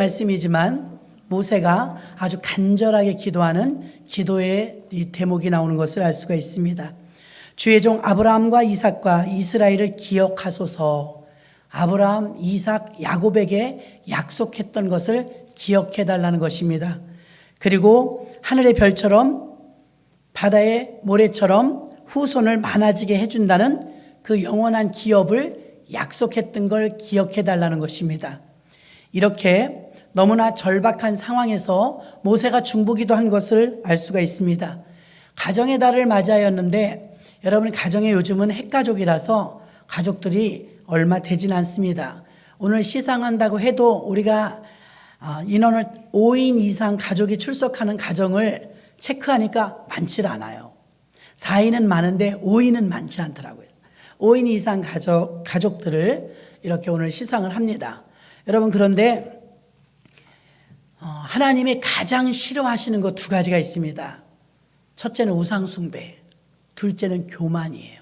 말씀이지만 모세가 아주 간절하게 기도하는 기도의 이 대목이 나오는 것을 알 수가 있습니다. 주의 종 아브라함과 이삭과 이스라엘을 기억하소서. 아브라함, 이삭, 야곱에게 약속했던 것을 기억해 달라는 것입니다. 그리고 하늘의 별처럼 바다의 모래처럼 후손을 많아지게 해준다는 그 영원한 기업을 약속했던 걸 기억해 달라는 것입니다. 이렇게 너무나 절박한 상황에서 모세가 중보기도 한 것을 알 수가 있습니다. 가정의 달을 맞이하였는데 여러분, 가정에 요즘은 핵가족이라서 가족들이 얼마 되진 않습니다. 오늘 시상한다고 해도 우리가 인원을 5인 이상 가족이 출석하는 가정을 체크하니까 많지 않아요. 4인은 많은데 5인은 많지 않더라고요. 5인 이상 가족들을 이렇게 오늘 시상을 합니다. 여러분, 그런데 하나님이 가장 싫어하시는 것 2가지가 있습니다. 첫째는 우상숭배, 둘째는 교만이에요.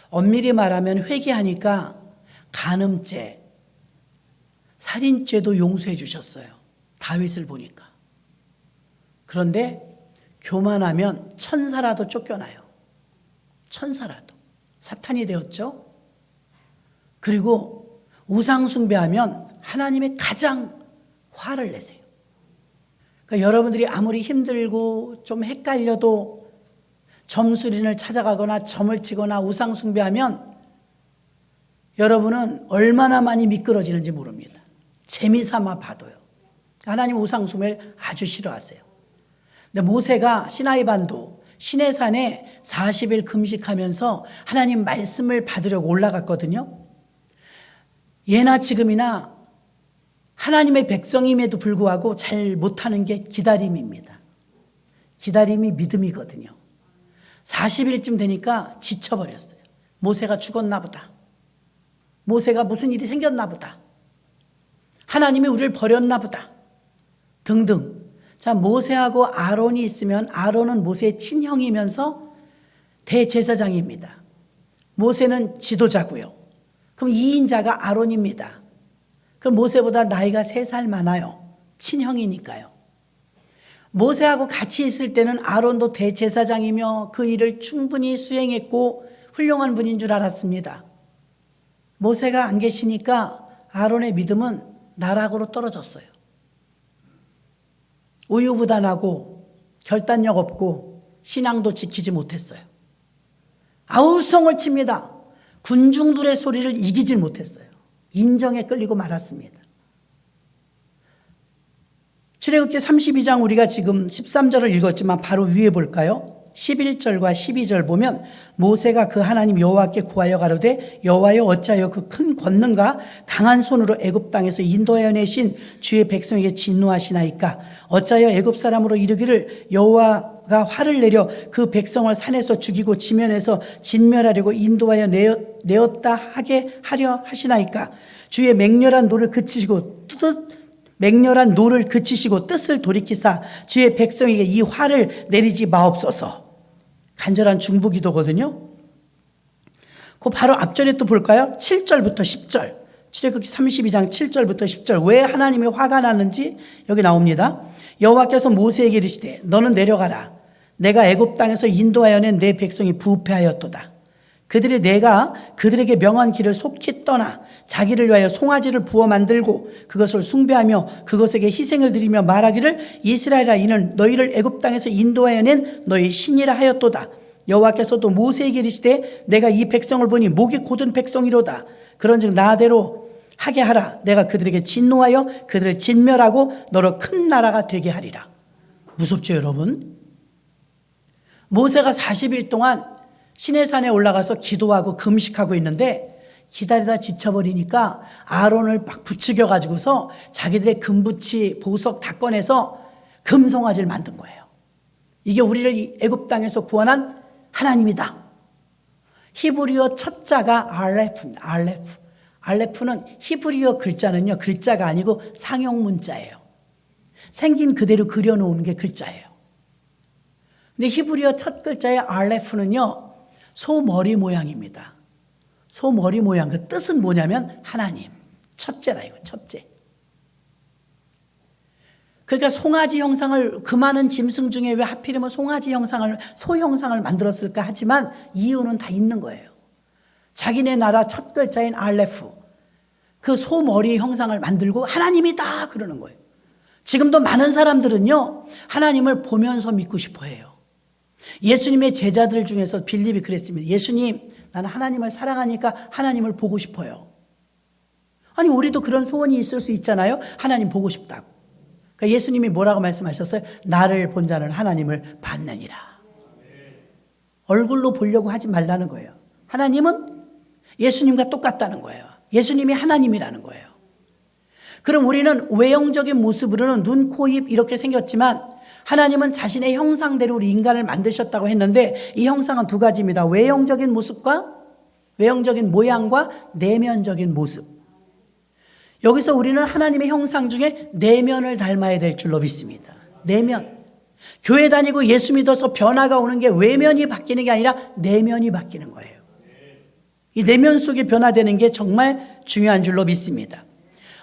엄밀히 말하면 회개하니까 간음죄, 살인죄도 용서해 주셨어요. 다윗을 보니까. 그런데 교만하면 천사라도 쫓겨나요. 천사라도. 사탄이 되었죠. 그리고 우상숭배하면 하나님이 가장 화를 내세요. 그러니까 여러분들이 아무리 힘들고 좀 헷갈려도 점수린을 찾아가거나 점을 치거나 우상숭배하면 여러분은 얼마나 많이 미끄러지는지 모릅니다. 재미삼아 봐도요. 하나님 우상숭배를 아주 싫어하세요. 근데 모세가 시나이 반도 시내산에 40일 금식하면서 하나님 말씀을 받으려고 올라갔거든요. 예나 지금이나 하나님의 백성임에도 불구하고 잘 못하는 게 기다림입니다. 기다림이 믿음이거든요. 40일쯤 되니까 지쳐버렸어요. 모세가 죽었나 보다. 모세가 무슨 일이 생겼나 보다. 하나님이 우리를 버렸나 보다. 등등. 자, 모세하고 아론이 있으면 아론은 모세의 친형이면서 대제사장입니다. 모세는 지도자고요. 그럼 2인자가 아론입니다. 그럼 모세보다 나이가 3살 많아요. 친형이니까요. 모세하고 같이 있을 때는 아론도 대제사장이며 그 일을 충분히 수행했고 훌륭한 분인 줄 알았습니다. 모세가 안 계시니까 아론의 믿음은 나락으로 떨어졌어요. 우유부단하고 결단력 없고 신앙도 지키지 못했어요. 아우성을 칩니다. 군중들의 소리를 이기질 못했어요. 인정에 끌리고 말았습니다. 출애굽기 32장 우리가 지금 13절을 읽었지만 바로 위에 볼까요? 11절과 12절 보면 모세가 그 하나님 여호와께 구하여 가로되 여호와여 어찌하여 그 큰 권능과 강한 손으로 애굽 땅에서 인도하여 내신 주의 백성에게 진노하시나이까 어찌하여 애굽 사람으로 이르기를 여호와가 화를 내려 그 백성을 산에서 죽이고 지면에서 진멸하려고 인도하여 내었다 하게 하려 하시나이까 주의 맹렬한 노를 그치시고 뜻을 돌이키사 주의 백성에게 이 화를 내리지 마옵소서. 간절한 중보기도거든요. 그 바로 앞절에 또 볼까요? 7절부터 10절. 출애굽기 32장 7절부터 10절. 왜 하나님이 화가 나는지 여기 나옵니다. 여호와께서 모세에게 이르시되 너는 내려가라. 내가 애굽 땅에서 인도하여 낸 내 백성이 부패하였도다. 그들이 내가 그들에게 명한 길을 속히 떠나 자기를 위하여 송아지를 부어 만들고 그것을 숭배하며 그것에게 희생을 드리며 말하기를 이스라엘아 이는 너희를 애굽 땅에서 인도하여 낸 너희 신이라 하였도다. 여호와께서도 모세에게 이르시되 내가 이 백성을 보니 목이 곧은 백성이로다. 그런즉 나대로 하게 하라. 내가 그들에게 진노하여 그들을 진멸하고 너로 큰 나라가 되게 하리라. 무섭죠, 여러분? 모세가 40일 동안 시내산에 올라가서 기도하고 금식하고 있는데 기다리다 지쳐버리니까 아론을 막 부추겨 가지고서 자기들의 금부치 보석 다 꺼내서 금송아지를 만든 거예요. 이게 우리를 애굽 땅에서 구원한 하나님이다. 히브리어 첫 자가 알레프입니다. 알레프는 히브리어 글자는요, 글자가 아니고 상형 생긴 그대로 그려놓은 게 글자예요. 근데 히브리어 첫 글자의 알레프는요, 소 머리 모양입니다. 소 머리 모양. 그 뜻은 뭐냐면 하나님. 첫째라 이거, 첫째. 그러니까 송아지 형상을, 그 많은 짐승 중에 왜 하필이면 송아지 형상을, 소 형상을 만들었을까 하지만 이유는 다 있는 거예요. 자기네 나라 첫 글자인 알레프, 그 소 머리 형상을 만들고 하나님이다 그러는 거예요. 지금도 많은 사람들은요, 하나님을 보면서 믿고 싶어 해요. 예수님의 제자들 중에서 빌립이 그랬습니다. 예수님, 나는 하나님을 사랑하니까 하나님을 보고 싶어요. 아니, 우리도 그런 소원이 있을 수 있잖아요. 하나님 보고 싶다고. 그러니까 예수님이 뭐라고 말씀하셨어요? 나를 본 자는 하나님을 봤느니라. 얼굴로 보려고 하지 말라는 거예요. 하나님은 예수님과 똑같다는 거예요. 예수님이 하나님이라는 거예요. 그럼 우리는 외형적인 모습으로는 눈, 코, 입 이렇게 생겼지만 하나님은 자신의 형상대로 우리 인간을 만드셨다고 했는데 이 형상은 두 가지입니다. 외형적인 모습과, 외형적인 모양과 내면적인 모습. 여기서 우리는 하나님의 형상 중에 내면을 닮아야 될 줄로 믿습니다. 내면. 교회 다니고 예수 믿어서 변화가 오는 게 외면이 바뀌는 게 아니라 내면이 바뀌는 거예요. 이 내면 속에 변화되는 게 정말 중요한 줄로 믿습니다.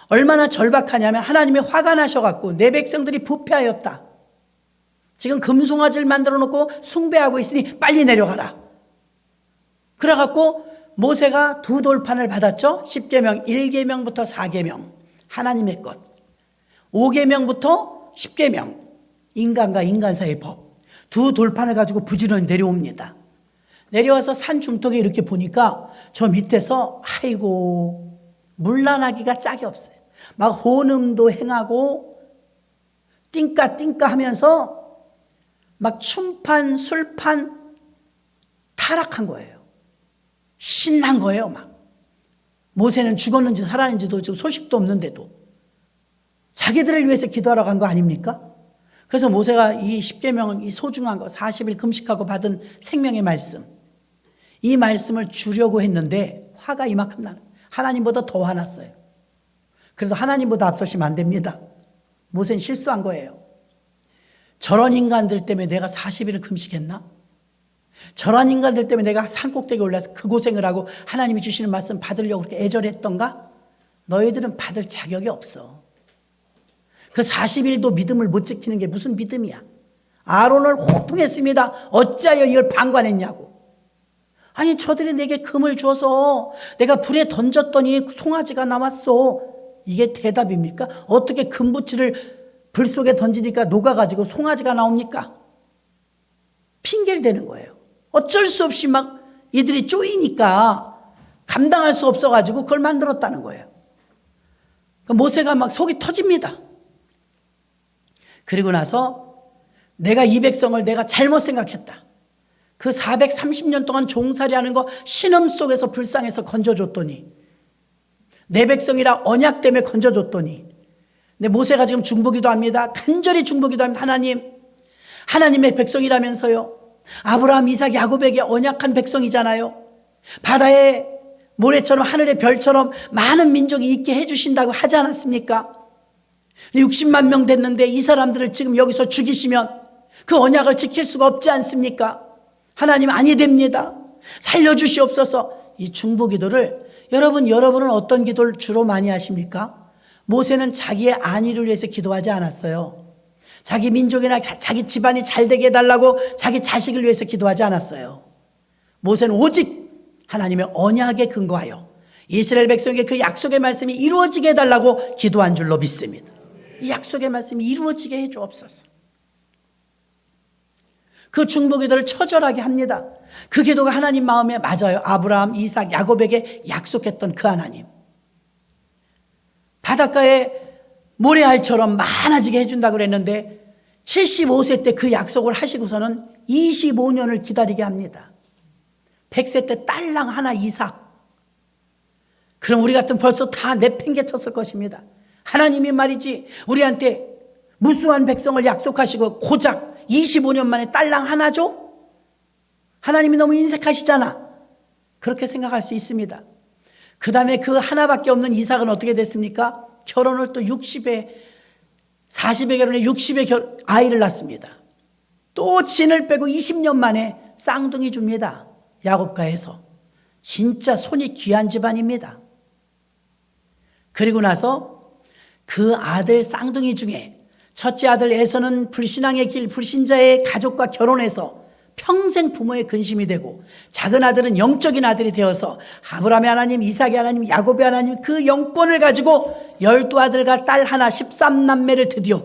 얼마나 절박하냐면 하나님이 화가 나셔갖고 내 백성들이 부패하였다. 지금 금송아지를 만들어 놓고 숭배하고 있으니 빨리 내려가라. 그래갖고 모세가 두 돌판을 받았죠. 10계명, 1계명부터 4계명 하나님의 것, 5계명부터 10계명 인간과 인간 사이의 법, 두 돌판을 가지고 부지런히 내려옵니다. 내려와서 산 중턱에 이렇게 보니까 저 밑에서 아이고 물란하기가 짝이 없어요. 막 혼음도 행하고 띵까 하면서 막 춤판 술판 타락한 거예요. 신난 거예요. 막 모세는 죽었는지 살았는지도 지금 소식도 없는데도 자기들을 위해서 기도하러 간 거 아닙니까? 그래서 모세가 이 10계명은 이 소중한 거 40일 금식하고 받은 생명의 말씀, 이 말씀을 주려고 했는데 화가 이만큼 나는, 하나님보다 더 화났어요. 그래도 하나님보다 앞서시면 안 됩니다. 모세는 실수한 거예요. 저런 인간들 때문에 내가 40일을 금식했나? 저런 인간들 때문에 내가 산꼭대기에 올라서 그 고생을 하고 하나님이 주시는 말씀 받으려고 그렇게 애절했던가? 너희들은 받을 자격이 없어. 그 40일도 믿음을 못 지키는 게 무슨 믿음이야? 아론을 호통했습니다. 어찌하여 이걸 방관했냐고. 아니, 저들이 내게 금을 줘서 내가 불에 던졌더니 송아지가 나왔어. 이게 대답입니까? 어떻게 금부치를 불 속에 던지니까 녹아가지고 송아지가 나옵니까? 핑계를 대는 거예요. 어쩔 수 없이 막 이들이 쪼이니까 감당할 수 없어가지고 그걸 만들었다는 거예요. 모세가 막 속이 터집니다. 그리고 나서 내가 이 백성을 내가 잘못 생각했다. 그 430년 동안 종살이하는 거 신음 속에서 불쌍해서 건져줬더니, 내 백성이라 언약 때문에 건져줬더니, 근데 모세가 지금 중보기도 합니다. 간절히 중보기도 합니다. 하나님, 하나님의 백성이라면서요. 아브라함, 이삭, 야곱에게 언약한 백성이잖아요. 바다의 모래처럼 하늘의 별처럼 많은 민족이 있게 해주신다고 하지 않았습니까? 60만 명 됐는데 이 사람들을 지금 여기서 죽이시면 그 언약을 지킬 수가 없지 않습니까? 하나님, 아니 됩니다. 살려주시옵소서. 이 중보기도를 여러분은 어떤 기도를 주로 많이 하십니까? 모세는 자기의 안위를 위해서 기도하지 않았어요. 자기 민족이나 자기 집안이 잘 되게 해달라고 자기 자식을 위해서 기도하지 않았어요. 모세는 오직 하나님의 언약에 근거하여 이스라엘 백성에게 그 약속의 말씀이 이루어지게 해달라고 기도한 줄로 믿습니다. 이 약속의 말씀이 이루어지게 해주옵소서. 그 중보기도를 처절하게 합니다. 그 기도가 하나님 마음에 맞아요. 아브라함, 이삭, 야곱에게 약속했던 그 하나님. 바닷가에 모래알처럼 많아지게 해준다고 그랬는데 75세 때 그 약속을 하시고서는 25년을 기다리게 합니다. 100세 때 딸랑 하나 이삭. 그럼 우리 같은 벌써 다 내팽개쳤을 것입니다. 하나님이 말이지 우리한테 무수한 백성을 약속하시고 고작 25년 만에 딸랑 하나 줘? 하나님이 너무 인색하시잖아. 그렇게 생각할 수 있습니다. 그 다음에 그 하나밖에 없는 이삭은 어떻게 됐습니까? 결혼을 또 40에 결혼해 60에 아이를 낳습니다. 또 진을 빼고 20년 만에 쌍둥이 줍니다. 야곱가에서. 진짜 손이 귀한 집안입니다. 그리고 나서 그 아들 쌍둥이 중에 첫째 아들 에서는 불신앙의 길, 불신자의 가족과 결혼해서 평생 부모의 근심이 되고, 작은 아들은 영적인 아들이 되어서 아브라함의 하나님, 이삭의 하나님, 야곱의 하나님, 그 영권을 가지고 12아들과 딸 하나 13남매를 드디어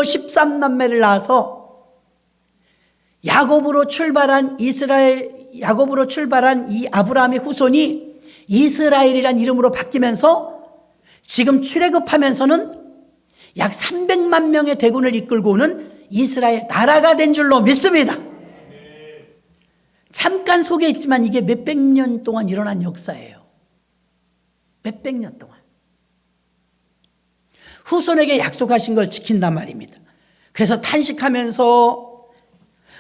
13남매를 낳아서 야곱으로 출발한 이 아브라함의 후손이 이스라엘이란 이름으로 바뀌면서 지금 출애굽하면서는 약 300만 명의 대군을 이끌고 오는 이스라엘 나라가 된 줄로 믿습니다. 잠깐 속에 있지만 이게 몇백 년 동안 일어난 역사예요. 몇백 년 동안. 후손에게 약속하신 걸 지킨단 말입니다. 그래서 탄식하면서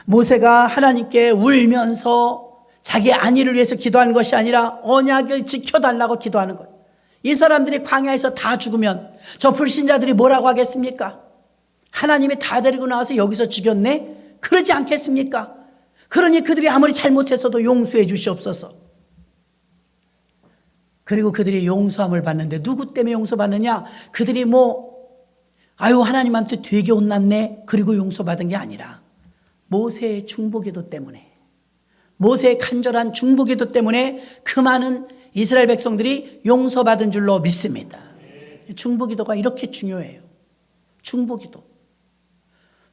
모세가 하나님께 울면서 자기 안위를 위해서 기도하는 것이 아니라 언약을 지켜달라고 기도하는 거예요. 이 사람들이 광야에서 다 죽으면 저 불신자들이 뭐라고 하겠습니까? 하나님이 다 데리고 나와서 여기서 죽였네? 그러지 않겠습니까? 그러니 그들이 아무리 잘못했어도 용서해 주시옵소서. 그리고 그들이 용서함을 받는데 누구 때문에 용서받느냐? 그들이 하나님한테 되게 혼났네 그리고 용서받은 게 아니라 모세의 중보기도 때문에, 모세의 간절한 중보기도 때문에 그 많은 이스라엘 백성들이 용서받은 줄로 믿습니다. 중보기도가 이렇게 중요해요. 중보기도.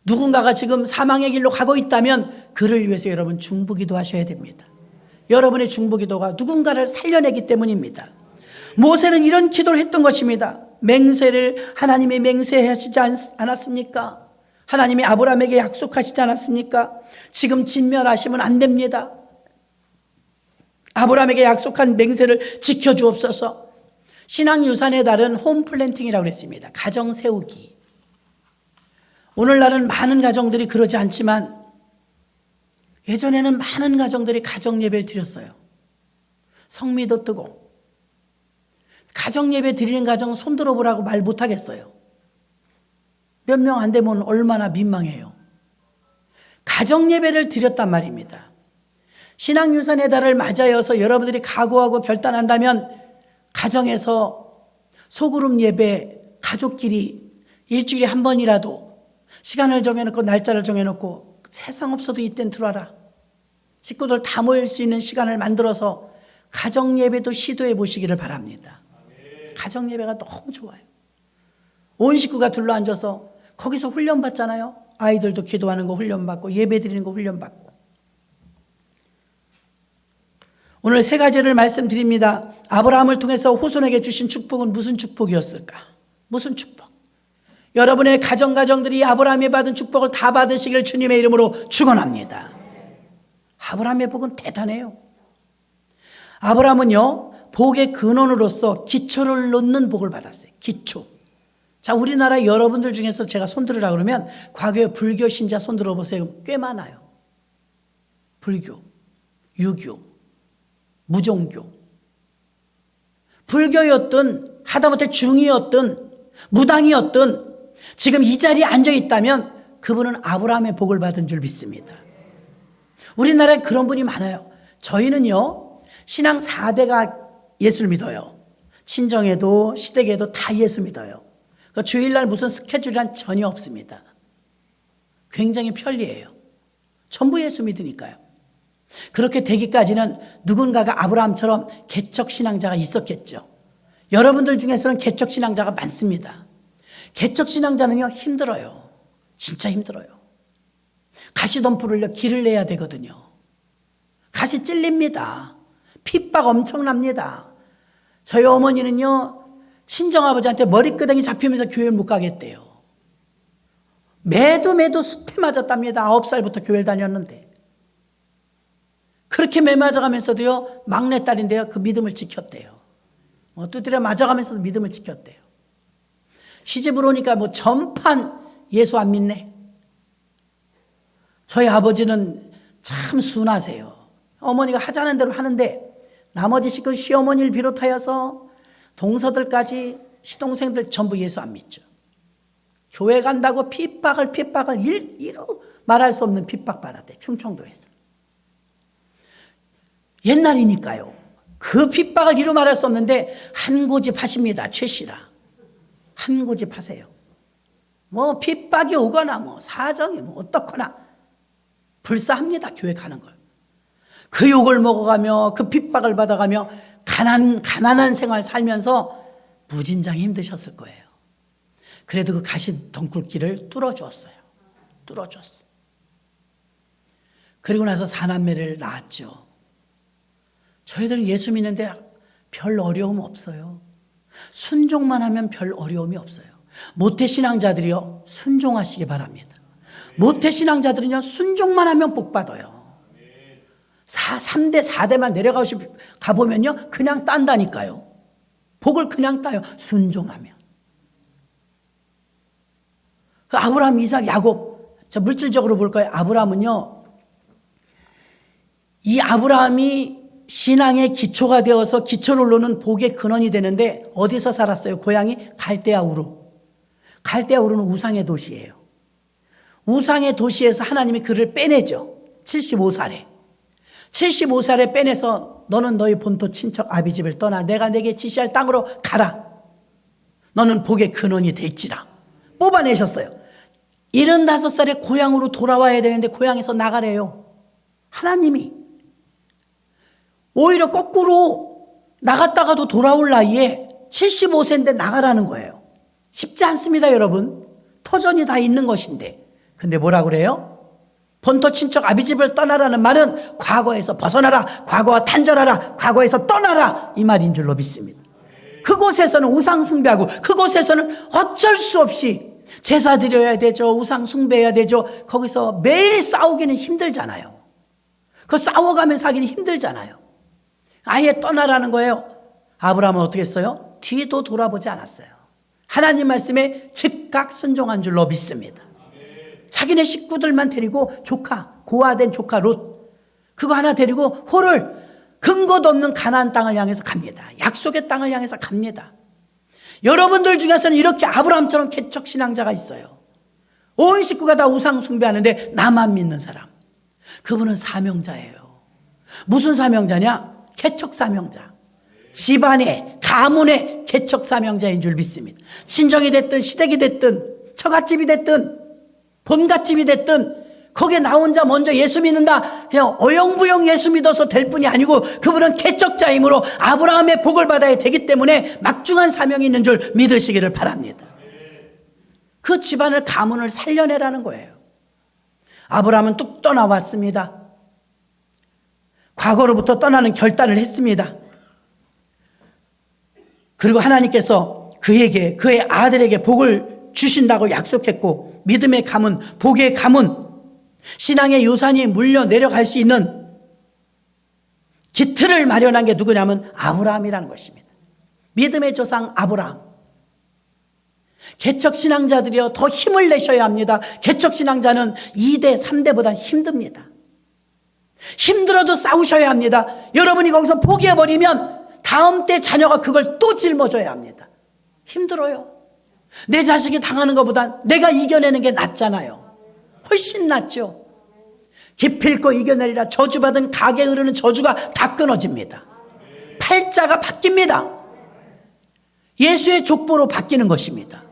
누군가가 지금 사망의 길로 가고 있다면 그를 위해서 여러분 중보기도 하셔야 됩니다. 여러분의 중보기도가 누군가를 살려내기 때문입니다. 모세는 이런 기도를 했던 것입니다. 맹세를 하나님이 맹세하시지 않았습니까? 하나님이 아브라함에게 약속하시지 않았습니까? 지금 진멸하시면 안 됩니다. 아브라함에게 약속한 맹세를 지켜주옵소서. 신앙유산의 달은 홈플랜팅이라고 했습니다. 가정 세우기. 오늘날은 많은 가정들이 그러지 않지만 예전에는 많은 가정들이 가정예배를 드렸어요. 성미도 뜨고. 가정예배 드리는 가정 손들어 보라고 말 못하겠어요. 몇 명 안 되면 얼마나 민망해요. 가정예배를 드렸단 말입니다. 신앙유산의 달을 맞아여서 여러분들이 각오하고 결단한다면 가정에서 소그룹 예배 가족끼리 일주일에 한 번이라도 시간을 정해놓고 날짜를 정해놓고 세상 없어도 이땐 들어와라. 식구들 다 모일 수 있는 시간을 만들어서 가정예배도 시도해 보시기를 바랍니다. 가정예배가 너무 좋아요. 온 식구가 둘러앉아서 거기서 훈련받잖아요. 아이들도 기도하는 거 훈련받고 예배 드리는 거 훈련받고. 오늘 세 가지를 말씀드립니다. 아브라함을 통해서 후손에게 주신 축복은 무슨 축복이었을까? 무슨 축복? 여러분의 가정들이 아브라함이 받은 축복을 다 받으시길 주님의 이름으로 축원합니다. 아브라함의 복은 대단해요. 아브라함은요, 복의 근원으로서 기초를 놓는 복을 받았어요. 기초. 자, 우리나라 여러분들 중에서 제가 손들으라 그러면 과거에 불교 신자 손들어 보세요. 꽤 많아요. 불교, 유교, 무종교. 불교였든 하다못해 중이었든 무당이었든 지금 이 자리에 앉아 있다면 그분은 아브라함의 복을 받은 줄 믿습니다. 우리나라에 그런 분이 많아요. 저희는요, 신앙 4대가 예수를 믿어요. 친정에도 시댁에도 다 예수 믿어요. 그러니까 주일날 무슨 스케줄이란 전혀 없습니다. 굉장히 편리해요. 전부 예수 믿으니까요. 그렇게 되기까지는 누군가가 아브라함처럼 개척신앙자가 있었겠죠. 여러분들 중에서는 개척신앙자가 많습니다. 개척신앙자는요, 힘들어요. 진짜 힘들어요. 가시덤불을 길을 내야 되거든요. 가시 찔립니다. 핍박 엄청납니다. 저희 어머니는요, 친정아버지한테 머리끄댕이 잡히면서 교회를 못 가겠대요. 매도 수태 맞았답니다. 9살부터 교회를 다녔는데. 그렇게 매 맞아가면서도요, 막내딸인데요, 그 믿음을 지켰대요. 두드려 맞아가면서도 믿음을 지켰대요. 시집을 오니까 전판 예수 안 믿네. 저희 아버지는 참 순하세요. 어머니가 하자는 대로 하는데 나머지 식구 시어머니를 비롯하여서 동서들까지 시동생들 전부 예수 안 믿죠. 교회 간다고 핍박을 이루 말할 수 없는 핍박 받았대. 충청도에서. 옛날이니까요. 그 핍박을 이루 말할 수 없는데 한 고집 하십니다. 최씨라. 한 고집 하세요. 뭐 핍박이 오거나 뭐 사정이 뭐 어떻거나 불사합니다. 교회 가는 걸. 그 욕을 먹어가며 그 핍박을 받아가며 가난한 생활 살면서 무진장 힘드셨을 거예요. 그래도 그 가시 덩굴길을 뚫어주었어요. 뚫어줬어. 그리고 나서 사남매를 낳았죠. 저희들은 예수 믿는데 별 어려움 없어요. 순종만 하면 별 어려움이 없어요. 모태신앙자들이요, 순종하시기 바랍니다. 모태신앙자들은요, 순종만 하면 복 받아요. 3대, 4대만 가보면요, 그냥 딴다니까요. 복을 그냥 따요. 순종하면. 그 아브라함, 이삭, 야곱. 자, 물질적으로 볼까요? 아브라함은요, 이 아브라함이 신앙의 기초가 되어서 기초를 놓는 복의 근원이 되는데 어디서 살았어요? 고향이 갈대아 우르. 갈대아 우르는 우상의 도시예요. 우상의 도시에서 하나님이 그를 빼내죠. 75살에. 75살에 빼내서 너는 너희 본토 친척 아비집을 떠나 내가 내게 지시할 땅으로 가라. 너는 복의 근원이 될지라. 뽑아내셨어요. 75살에 고향으로 돌아와야 되는데 고향에서 나가래요. 하나님이. 오히려 거꾸로 나갔다가도 돌아올 나이에 75세인데 나가라는 거예요. 쉽지 않습니다, 여러분. 터전이 다 있는 것인데. 근데 뭐라 그래요? 본토 친척 아비집을 떠나라는 말은 과거에서 벗어나라, 과거와 단절하라, 과거에서 떠나라 이 말인 줄로 믿습니다. 그곳에서는 우상 숭배하고 그곳에서는 어쩔 수 없이 제사 드려야 되죠. 우상 숭배해야 되죠. 거기서 매일 싸우기는 힘들잖아요. 그 싸워가면서 하기는 힘들잖아요. 아예 떠나라는 거예요. 아브라함은 어떻게 했어요? 뒤도 돌아보지 않았어요. 하나님 말씀에 즉각 순종한 줄로 믿습니다. 자기네 식구들만 데리고 고아된 조카 롯 그거 하나 데리고 호를 근거도 없는 가나안 땅을 향해서 갑니다. 약속의 땅을 향해서 갑니다. 여러분들 중에서는 이렇게 아브라함처럼 개척 신앙자가 있어요. 온 식구가 다 우상 숭배하는데 나만 믿는 사람. 그분은 사명자예요. 무슨 사명자냐? 개척 사명자. 집안의 가문의 개척 사명자인 줄 믿습니다. 친정이 됐든 시댁이 됐든 처갓집이 됐든 본갓집이 됐든 거기에 나 혼자 먼저 예수 믿는다 그냥 어영부영 예수 믿어서 될 뿐이 아니고 그분은 개척자이므로 아브라함의 복을 받아야 되기 때문에 막중한 사명이 있는 줄 믿으시기를 바랍니다. 그 집안을 가문을 살려내라는 거예요. 아브라함은 뚝 떠나왔습니다. 과거로부터 떠나는 결단을 했습니다. 그리고 하나님께서 그에게 그의 아들에게 복을 주신다고 약속했고 믿음의 가문, 복의 가문, 신앙의 유산이 물려 내려갈 수 있는 기틀을 마련한 게 누구냐면 아브라함이라는 것입니다. 믿음의 조상 아브라함. 개척신앙자들이요 더 힘을 내셔야 합니다. 개척신앙자는 2대, 3대보다 힘듭니다. 힘들어도 싸우셔야 합니다. 여러분이 거기서 포기해버리면 다음 때 자녀가 그걸 또 짊어져야 합니다. 힘들어요. 내 자식이 당하는 것보다 내가 이겨내는 게 낫잖아요. 훨씬 낫죠. 기필코 이겨내리라. 저주받은 가게에 흐르는 저주가 다 끊어집니다. 팔자가 바뀝니다. 예수의 족보로 바뀌는 것입니다.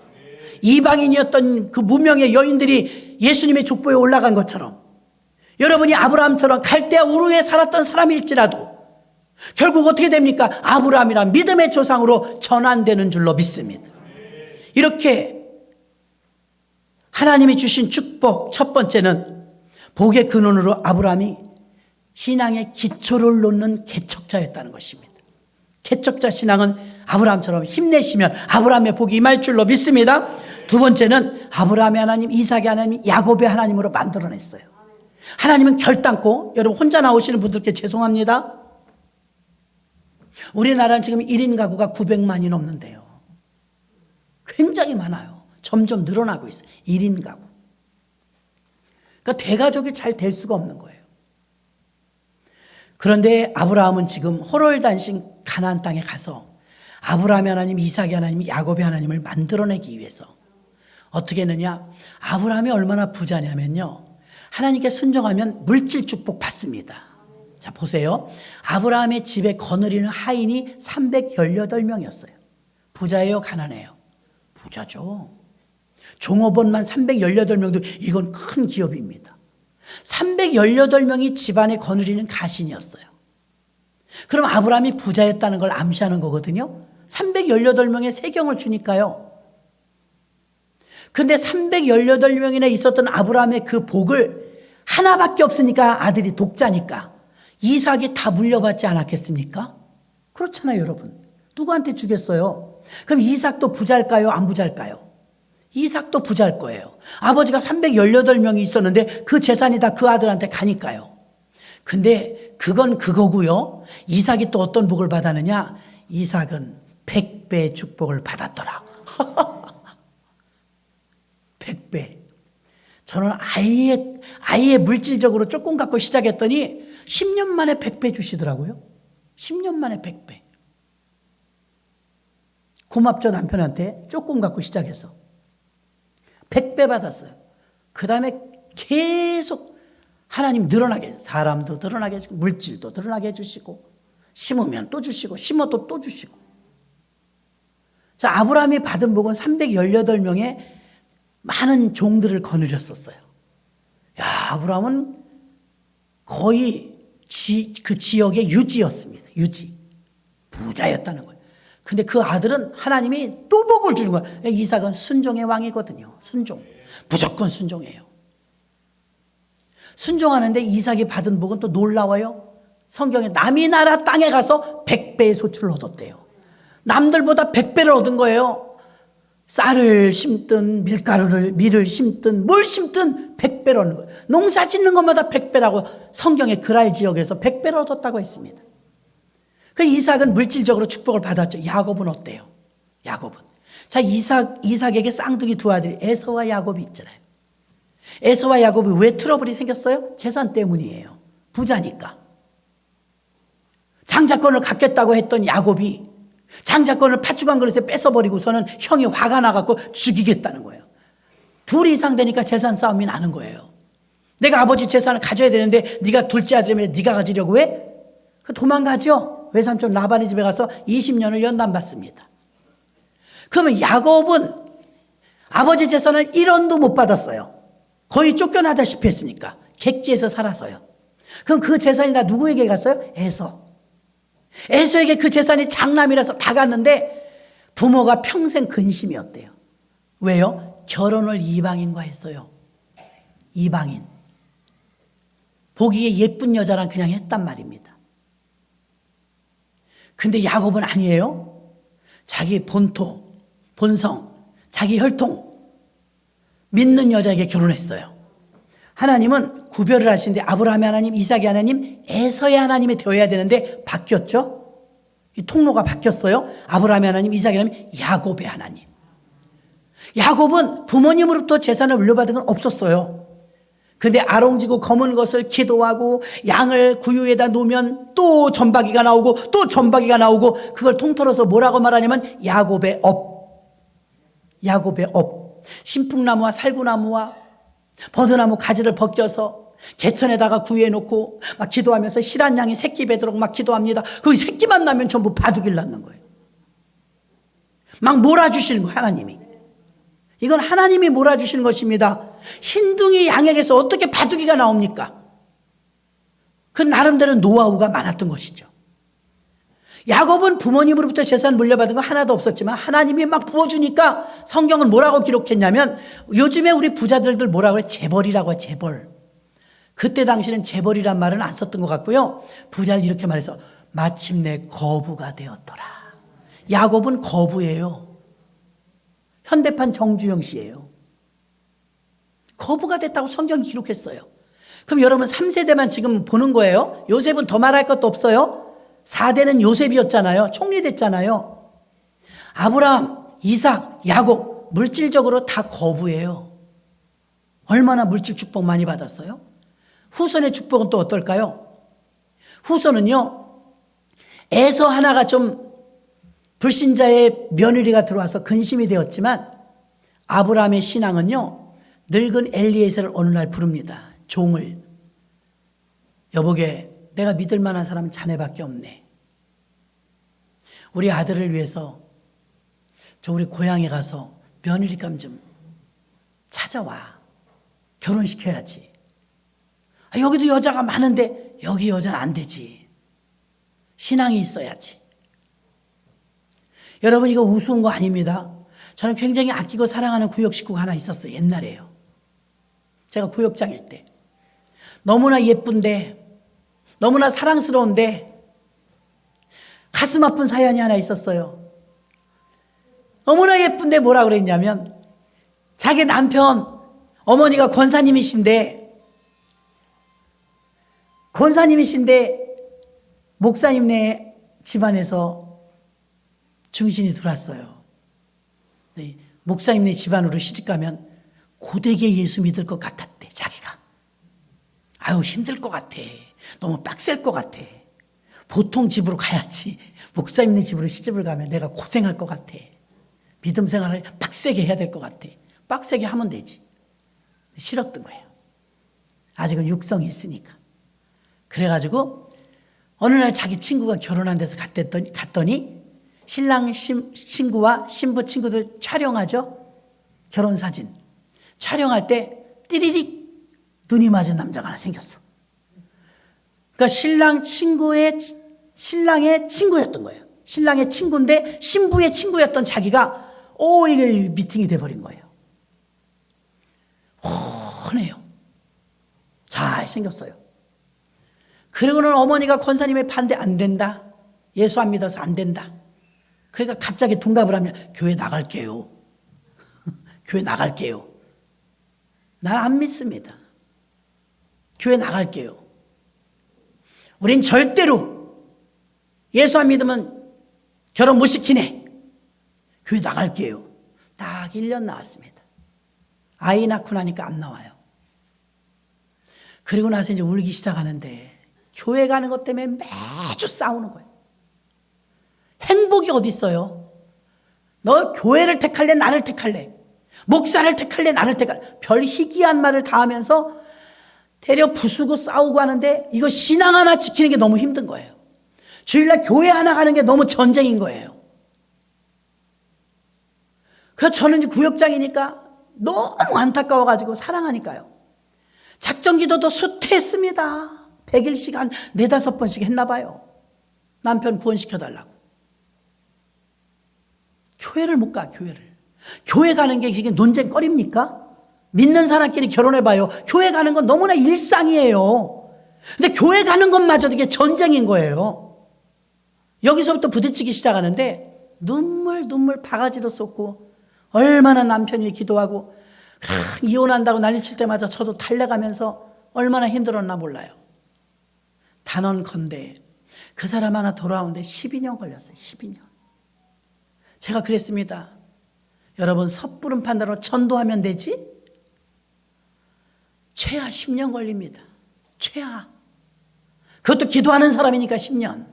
이방인이었던 그 무명의 여인들이 예수님의 족보에 올라간 것처럼 여러분이 아브라함처럼 갈대아 우르에 살았던 사람일지라도 결국 어떻게 됩니까? 아브라함이란 믿음의 조상으로 전환되는 줄로 믿습니다. 이렇게 하나님이 주신 축복 첫 번째는 복의 근원으로 아브라함이 신앙의 기초를 놓는 개척자였다는 것입니다. 개척자 신앙은 아브라함처럼 힘내시면 아브라함의 복이 임할 줄로 믿습니다. 두 번째는 아브라함의 하나님, 이삭의 하나님, 야곱의 하나님으로 만들어냈어요. 하나님은 결단코, 여러분 혼자 나오시는 분들께 죄송합니다. 우리나라는 지금 1인 가구가 900만이 넘는데요. 굉장히 많아요. 점점 늘어나고 있어요. 1인 가구. 그러니까 대가족이 잘 될 수가 없는 거예요. 그런데 아브라함은 지금 호롤단신 가나안 땅에 가서 아브라함의 하나님, 이삭의 하나님, 야곱의 하나님을 만들어내기 위해서 어떻게 했느냐? 아브라함이 얼마나 부자냐면요. 하나님께 순종하면 물질 축복 받습니다. 자, 보세요. 아브라함의 집에 거느리는 하인이 318명이었어요. 부자예요, 가난해요? 부자죠. 종업원만 318명도 이건 큰 기업입니다. 318명이 집안에 거느리는 가신이었어요. 그럼 아브라함이 부자였다는 걸 암시하는 거거든요. 318명의 세경을 주니까요. 근데 318명이나 있었던 아브라함의 그 복을 하나밖에 없으니까, 아들이 독자니까 이삭이 다 물려받지 않았겠습니까? 그렇잖아요, 여러분. 누구한테 주겠어요? 그럼 이삭도 부자일까요? 안 부자일까요? 이삭도 부자일 거예요. 아버지가 318명이 있었는데 그 재산이 다 그 아들한테 가니까요. 근데 그건 그거고요. 이삭이 또 어떤 복을 받았느냐? 이삭은 100배의 축복을 받았더라. 100배. 저는 아예 물질적으로 조금 갖고 시작했더니 10년 만에 100배 주시더라고요. 10년 만에 100배. 고맙죠, 남편한테. 조금 갖고 시작해서 100배 받았어요. 그 다음에 계속 하나님 늘어나게, 사람도 늘어나게 해주고 물질도 늘어나게 해주시고, 심으면 또 주시고 심어도 또 주시고. 자, 아브라함이 받은 복은 318명의 많은 종들을 거느렸었어요. 야, 아브라함은 거의 그 지역의 유지였습니다. 유지. 부자였다는 거예요. 근데 그 아들은 하나님이 또 복을 주는 거예요. 이삭은 순종의 왕이거든요. 순종. 무조건 순종해요. 순종하는데 이삭이 받은 복은 또 놀라워요. 성경에 남이 나라 땅에 가서 100배의 소출을 얻었대요. 남들보다 100배를 얻은 거예요. 쌀을 심든 밀을 심든 뭘 심든 100배를 얻는 거예요. 농사 짓는 것마다 100배라고 성경의 그랄 지역에서 100배를 얻었다고 했습니다. 그 이삭은 물질적으로 축복을 받았죠. 야곱은 어때요? 야곱은. 자, 이삭에게 쌍둥이 두 아들이 에서와 야곱이 있잖아요. 에서와 야곱이 왜 트러블이 생겼어요? 재산 때문이에요. 부자니까. 장자권을 갖겠다고 했던 야곱이 장자권을 팥죽한 그릇에 뺏어버리고서는 형이 화가 나갖고 죽이겠다는 거예요. 둘 이상 되니까 재산 싸움이 나는 거예요. 내가 아버지 재산을 가져야 되는데 네가 둘째 아들이면 네가 가지려고 해? 도망가죠. 외삼촌 라반의 집에 가서 20년을 연단받습니다. 그러면 야곱은 아버지 재산을 1원도 못 받았어요. 거의 쫓겨나다시피 했으니까. 객지에서 살아서요. 그럼 그 재산이 다 누구에게 갔어요? 에서. 에서에게 그 재산이 장남이라서 다 갔는데 부모가 평생 근심이었대요. 왜요? 결혼을 이방인과 했어요. 이방인. 보기에 예쁜 여자랑 그냥 했단 말입니다. 근데 야곱은 아니에요. 자기 본토, 본성, 자기 혈통 믿는 여자에게 결혼했어요. 하나님은 구별을 하시는데 아브라함의 하나님, 이삭의 하나님, 에서의 하나님이 되어야 되는데 바뀌었죠. 이 통로가 바뀌었어요. 아브라함의 하나님, 이삭의 하나님, 야곱의 하나님. 야곱은 부모님으로부터 재산을 물려받은 건 없었어요. 그런데 아롱지고 검은 것을 기도하고 양을 구유에다 놓으면 또 점박이가 나오고 또 점박이가 나오고 그걸 통틀어서 뭐라고 말하냐면 야곱의 업. 야곱의 업. 신풍나무와 살구나무와 버드나무 가지를 벗겨서 개천에다가 구유해 놓고 막 기도하면서 실한 양이 새끼 배도록 막 기도합니다. 그 새끼만 나면 전부 바둑이를 낳는 거예요. 막 몰아주시는 거예요, 하나님이. 이건 하나님이 몰아주시는 것입니다. 흰둥이 양에게서 어떻게 바둑이가 나옵니까? 그 나름대로 노하우가 많았던 것이죠. 야곱은 부모님으로부터 재산 물려받은 거 하나도 없었지만 하나님이 막 부어주니까 성경은 뭐라고 기록했냐면 요즘에 우리 부자들들 뭐라고 해요? 재벌이라고 해요. 재벌. 그때 당시는 재벌이란 말은 안 썼던 것 같고요. 부자를 이렇게 말해서 마침내 거부가 되었더라. 야곱은 거부예요. 현대판 정주영 씨예요. 거부가 됐다고 성경이 기록했어요. 그럼 여러분 3세대만 지금 보는 거예요. 요셉은 더 말할 것도 없어요. 4대는 요셉이었잖아요. 총리 됐잖아요. 아브라함, 이삭, 야곱 물질적으로 다 거부예요. 얼마나 물질 축복 많이 받았어요? 후손의 축복은 또 어떨까요? 후손은요, 에서 하나가 좀 불신자의 며느리가 들어와서 근심이 되었지만 아브라함의 신앙은요, 늙은 엘리에셀을 어느 날 부릅니다. 종을. 여보게, 내가 믿을 만한 사람은 자네밖에 없네. 우리 아들을 위해서 저 우리 고향에 가서 며느리감 좀 찾아와. 결혼시켜야지. 여기도 여자가 많은데 여기 여자는 안 되지. 신앙이 있어야지. 여러분, 이거 우스운 거 아닙니다. 저는 굉장히 아끼고 사랑하는 구역 식구가 하나 있었어요. 옛날에요. 제가 구역장일 때. 너무나 예쁜데, 너무나 사랑스러운데 가슴 아픈 사연이 하나 있었어요. 너무나 예쁜데 뭐라 그랬냐면, 자기 남편 어머니가 권사님이신데 목사님네 집안에서 중신이 들어왔어요. 네, 목사님네 집안으로 시집가면 고되게 예수 믿을 것 같았대. 자기가 힘들 것 같아. 너무 빡셀 것 같아. 보통 집으로 가야지. 목사님네 집으로 시집을 가면 내가 고생할 것 같아. 믿음 생활을 빡세게 해야 될 것 같아. 빡세게 하면 되지. 싫었던 거예요. 아직은 육성이 있으니까. 그래가지고 어느 날 자기 친구가 결혼한 데서 갔더니 신랑 친구와 신부 친구들 촬영하죠. 결혼사진. 촬영할 때 띠리릭 눈이 맞은 남자가 하나 생겼어. 그러니까 신랑의 친구였던 거예요. 신랑의 친구인데 신부의 친구였던 자기가 이게 미팅이 돼버린 거예요. 훤해요. 잘 생겼어요. 그리고는 어머니가 권사님의 반대 안 된다. 예수 안 믿어서 안 된다. 그러니까 갑자기 둔갑을 하면 교회 나갈게요. 교회 나갈게요. 난 안 믿습니다. 교회 나갈게요. 우린 절대로 예수 안 믿으면 결혼 못 시키네. 교회 나갈게요. 딱 1년 나왔습니다. 아이 낳고 나니까 안 나와요. 그리고 나서 이제 울기 시작하는데 교회 가는 것 때문에 매주 싸우는 거예요. 행복이 어디 있어요? 너 교회를 택할래? 나를 택할래? 목사를 택할래? 나를 택할래? 별 희귀한 말을 다 하면서 때려 부수고 싸우고 하는데 이거 신앙 하나 지키는 게 너무 힘든 거예요. 주일날 교회 하나 가는 게 너무 전쟁인 거예요. 그래서 저는 이제 구역장이니까 너무 안타까워가지고 사랑하니까요. 작전기도도 수퇴했습니다. 100일씩 한 4-5번씩 했나 봐요. 남편 구원시켜달라고. 교회를 못 가, 교회를. 교회 가는 게 이게 논쟁거리입니까? 믿는 사람끼리 결혼해봐요. 교회 가는 건 너무나 일상이에요. 근데 교회 가는 것마저도 이게 전쟁인 거예요. 여기서부터 부딪히기 시작하는데 눈물 바가지로 쏟고 얼마나 남편이 기도하고 이혼한다고 난리칠 때마다 저도 달래가면서 얼마나 힘들었나 몰라요. 단언컨대 그 사람 하나 돌아오는데 12년 걸렸어요. 12년. 제가 그랬습니다. 여러분, 섣부른 판단으로 전도하면 되지? 최하 10년 걸립니다. 최하. 그것도 기도하는 사람이니까 10년.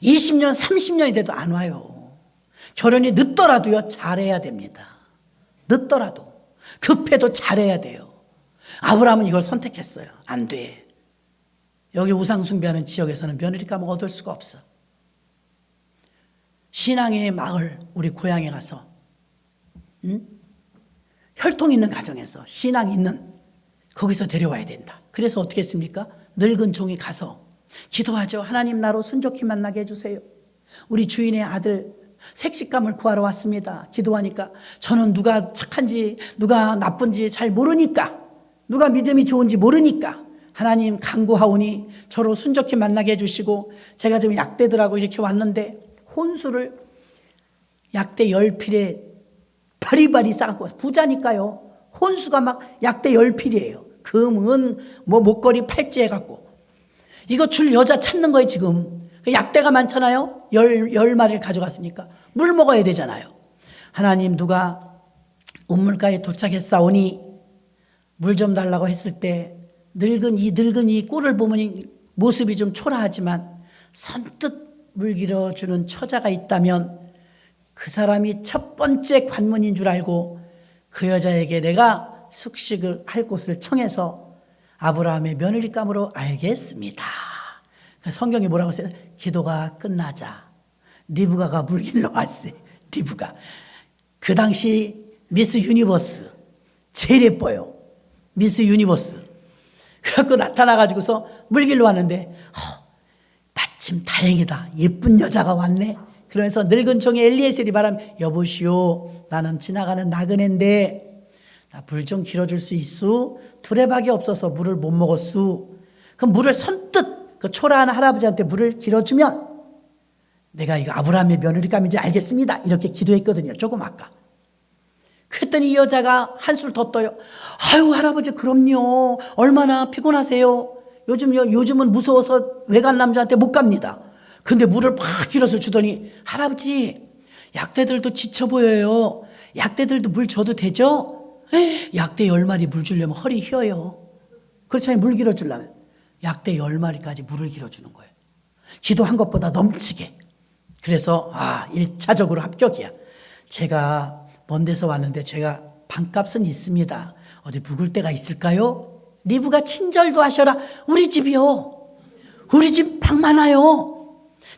20년, 30년이 돼도 안 와요. 결혼이 늦더라도요, 잘해야 됩니다. 늦더라도. 급해도 잘해야 돼요. 아브라함은 이걸 선택했어요. 안 돼. 여기 우상숭배하는 지역에서는 며느리감을 얻을 수가 없어. 신앙의 마을, 우리 고향에 가서 혈통 있는 가정에서 신앙 있는 거기서 데려와야 된다. 그래서 어떻게 했습니까? 늙은 종이 가서 기도하죠. 하나님, 나로 순종히 만나게 해주세요. 우리 주인의 아들 색식감을 구하러 왔습니다. 기도하니까 저는 누가 착한지 누가 나쁜지 잘 모르니까, 누가 믿음이 좋은지 모르니까 하나님 간구하오니 저로 순종히 만나게 해주시고, 제가 지금 약대들하고 이렇게 왔는데 혼수를 약대 10필에 바리바리 싸갖고, 부자니까요. 혼수가 막 약대 10필이에요. 금, 은, 목걸이, 팔찌 해갖고. 이거 줄 여자 찾는 거예요, 지금. 약대가 많잖아요. 10마리를 가져갔으니까. 물 먹어야 되잖아요. 하나님, 누가 우물가에 도착했사오니 물 좀 달라고 했을 때 늙은 이 꼴을 보면 모습이 좀 초라하지만 선뜻 물 길어주는 처자가 있다면 그 사람이 첫 번째 관문인 줄 알고 그 여자에게 내가 숙식을 할 곳을 청해서 아브라함의 며느리감으로 알게 했습니다. 성경이 뭐라고 했어요? 기도가 끝나자 리브가가 물 길러 왔어요. 리브가. 그 당시 미스 유니버스 제일 예뻐요. 미스 유니버스. 그래갖고 나타나가지고서 물길로 왔는데 마침 다행이다. 예쁜 여자가 왔네. 그러면서 늙은 종의 엘리에셀이 말하면 여보시오, 나는 지나가는 나그네인데 나 물 좀 길어줄 수 있수? 두레박이 없어서 물을 못 먹었수. 그럼 물을 선뜻 그 초라한 할아버지한테 물을 길어주면 내가 이거 아브라함의 며느리감인지 알겠습니다. 이렇게 기도했거든요. 조금 아까. 그랬더니 이 여자가 한술 더 떠요. 아유 할아버지 그럼요. 얼마나 피곤하세요. 요즘은 무서워서 외간 남자한테 못 갑니다. 근데 물을 팍 길어서 주더니 할아버지 약대들도 지쳐 보여요. 약대들도 물 줘도 되죠? 약대 10마리 물 주려면 허리 휘어요. 그렇잖아요. 물 길어주려면. 약대 10마리까지 물을 길어주는 거예요. 기도한 것보다 넘치게. 그래서 1차적으로 합격이야. 제가 먼 데서 왔는데 제가 방값은 있습니다. 어디 묵을 데가 있을까요? 리브가 친절도 하셔라. 우리 집이요. 우리 집 방 많아요.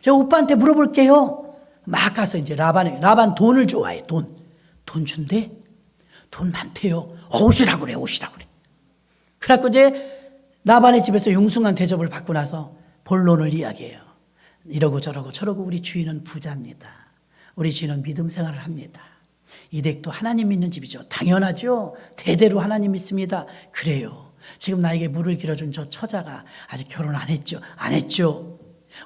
제가 오빠한테 물어볼게요. 막 가서 이제 라반 돈을 좋아해. 돈 준대? 돈 많대요. 오시라고 그래. 그래갖고 이제 라반의 집에서 융숭한 대접을 받고 나서 본론을 이야기해요. 이러고 저러고 우리 주인은 부자입니다. 우리 주인은 믿음 생활을 합니다. 이 댁도 하나님 믿는 집이죠. 당연하죠. 대대로 하나님 믿습니다. 그래요. 지금 나에게 물을 길어준 저 처자가 아직 결혼 안 했죠.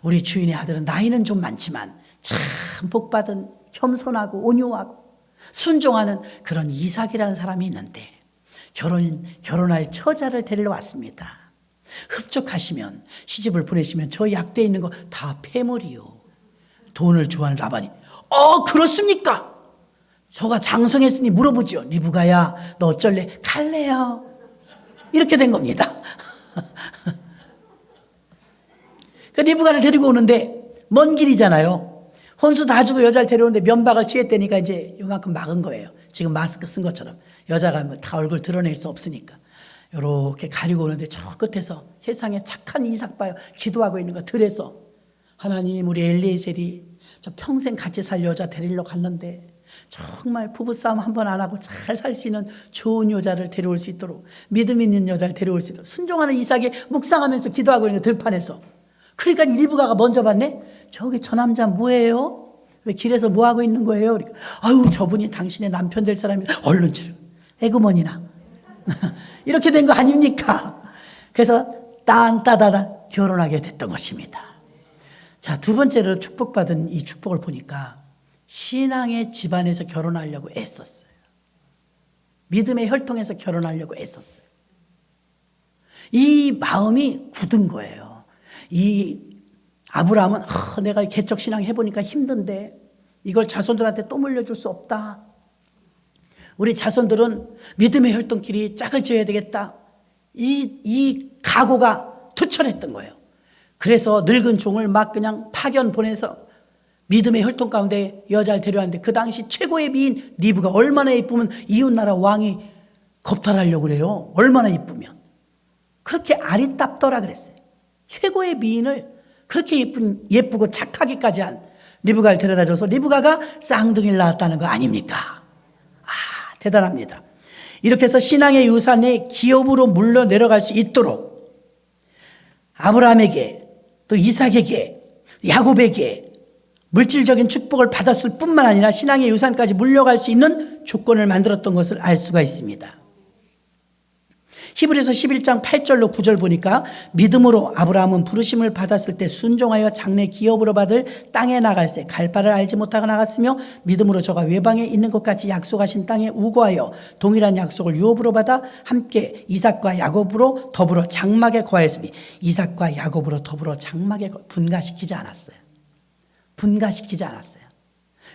우리 주인의 아들은 나이는 좀 많지만 참 복받은 겸손하고 온유하고 순종하는 그런 이삭이라는 사람이 있는데 결혼할 처자를 데리러 왔습니다. 흡족하시면 시집을 보내시면 저 약대에 있는 거 다 폐물이요. 돈을 좋아하는 라반이 그렇습니까? 저가 장성했으니 물어보죠. 리브가야 너 어쩔래? 갈래요. 이렇게 된 겁니다. 그 리브가를 데리고 오는데 먼 길이잖아요. 혼수 다 주고 여자를 데려오는데 면박을 취했다니까 이제 이만큼 막은 거예요. 지금 마스크 쓴 것처럼. 여자가 다 얼굴 드러낼 수 없으니까. 이렇게 가리고 오는데 저 끝에서 세상에 착한 이삭 봐요. 기도하고 있는 거 들에서 하나님 우리 엘리에셀이 저 평생 같이 살 여자 데리러 갔는데 정말 부부싸움 한 번 안 하고 잘 살 수 있는 좋은 여자를 데려올 수 있도록 믿음 있는 여자를 데려올 수 있도록 순종하는 이삭이 묵상하면서 기도하고 있는 거 들판에서. 그러니까 리브가가 먼저 봤네. 저기 저 남자 뭐예요? 왜 길에서 뭐하고 있는 거예요? 그러니까 아유 저분이 당신의 남편 될 사람이다. 얼른 치르. 에그머니나. 이렇게 된 거 아닙니까? 그래서 딴따다다 결혼하게 됐던 것입니다. 자, 두 번째로 축복받은 이 축복을 보니까 신앙의 집안에서 결혼하려고 애썼어요. 믿음의 혈통에서 결혼하려고 애썼어요. 이 마음이 굳은 거예요. 이 아브라함은 내가 개척신앙 해보니까 힘든데 이걸 자손들한테 또 물려줄 수 없다. 우리 자손들은 믿음의 혈통끼리 짝을 지어야 되겠다. 이 각오가 투철했던 거예요. 그래서 늙은 종을 막 그냥 파견 보내서 믿음의 혈통 가운데 여자를 데려왔는데 그 당시 최고의 미인 리브가 얼마나 이쁘면 이웃나라 왕이 겁탈하려고 그래요. 얼마나 이쁘면. 그렇게 아리따더라 그랬어요. 최고의 미인을 그렇게 예쁘고 착하기까지 한 리브가를 데려다줘서 리브가가 쌍둥이를 낳았다는 거 아닙니까? 대단합니다. 이렇게 해서 신앙의 유산이 기업으로 물러 내려갈 수 있도록 아브라함에게 또 이삭에게 야곱에게 물질적인 축복을 받았을 뿐만 아니라 신앙의 유산까지 물려갈 수 있는 조건을 만들었던 것을 알 수가 있습니다. 히브리서 11장 8절로 9절 보니까 믿음으로 아브라함은 부르심을 받았을 때 순종하여 장래 기업으로 받을 땅에 나갈새 갈 바를 알지 못하고 나갔으며 믿음으로 저가 외방에 있는 것 같이 약속하신 땅에 우거하여 동일한 약속을 유업으로 받아 함께 이삭과 야곱으로 더불어 장막에 거하였으니 이삭과 야곱으로 더불어 장막에 분가시키지 않았어요.